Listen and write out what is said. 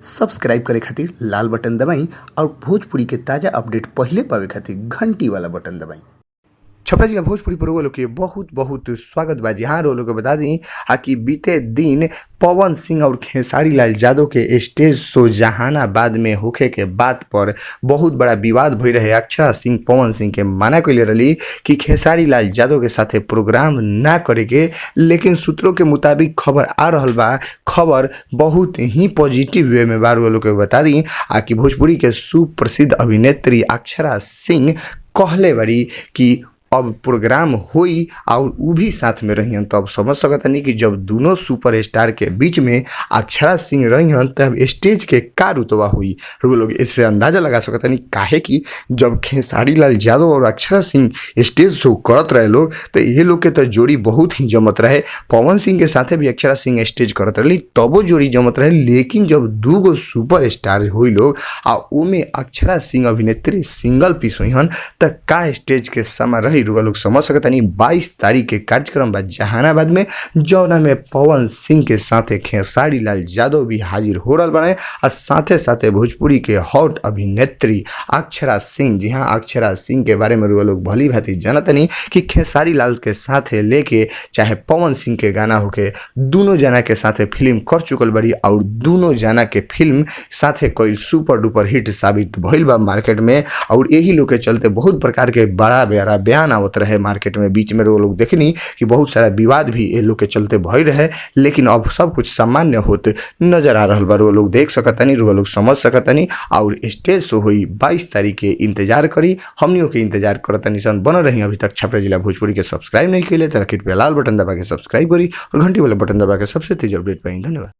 Subscribe करे खातिर लाल button दबाई और भोजपुरी के ताजा अपडेट पहले पावे खातिर घंटी वाला बटन दबाई। छपरा जिला भोजपुरी पर लोग के बहुत बहुत स्वागत बा। जी हाँ, लोग के बता दी कि बीते दिन पवन सिंह और खेसारी लाल यादव के स्टेज शो जहानाबाद में होखे के बात पर बहुत बड़ा विवाद भई रहे। अक्षरा सिंह पवन सिंह के मना कैले रही कि खेसारी लाल यादव के साथे प्रोग्राम ना करे के, लेकिन सूत्रों के मुताबिक खबर आ रहल बा। खबर बहुत ही पॉजिटिव वे में बार लोग के बता दी कि भोजपुरी के सुप्रसिद्ध अभिनेत्री अक्षरा सिंह कहले बड़ी कि अब प्रोग्राम हुई और वो भी साथ में रही। तो अब समझ सकता नहीं कि जब दोनों सुपरस्टार के बीच में अक्षरा सिंह रही तब स्टेज के का रुतबा हुई। वो लोग इससे अंदाजा लगा सकता नहीं काहे कि जब खेसारी लाल यादव और अक्षरा सिंह स्टेज शो करत रहे लोग तो ये लोग के तो जोड़ी बहुत ही जमत रहे। पवन सिंह के साथे भी अक्षरा सिंह स्टेज करत रही तबो जोड़ी जमत रहे। लेकिन जब दूगो सुपर स्टार हुई लोग आ उमें अक्षरा सिंह अभिनेत्री सिंगल पीस हुई तो का स्टेज के समय रही लोग समझ सकता नहीं। 22 तारीख के कार्यक्रम बा जहानाबाद में, जौना में पवन सिंह के साथे खेसारी लाल यादव भी हाजिर हो रहा बने और साथे साथे भोजपुरी के हॉट अभिनेत्री अक्षरा सिंह। जी हाँ, अक्षरा सिंह के बारे में लोग भली भांति जानत नहीं कि खेसारी लाल के साथे लेके चाहे पवन सिंह के गाना होके दोनों जना के साथे फिल्म कर चुकल बड़ी और दोनों जना के फिल्म साथे कोई सुपर डुपर हिट साबित भइल बा मार्केट में। और यही लोग के चलते बहुत प्रकार के बड़ा बड़ा बयान आवत रहे मार्केट में। बीच में लोग देखनी कि बहुत सारा विवाद भी ये लोग के चलते भई रहे, लेकिन अब सब कुछ सामान्य होते नजर आ रहा बा। लोग देख सकतनी, लोग समझ सकतनी और स्टेज शो हुई 22 तारीख के इंतजार करी। हमनियों के इंतजार करतनी सन बन रही। अभी तक छपरा जिला भोजपुरी के सब्सक्राइब नहीं किए तो लाल बटन दबा के सब्सक्राइब करी और घंटी वाला बटन दबा के सबसे तेज अपडेट पाई। धन्यवाद।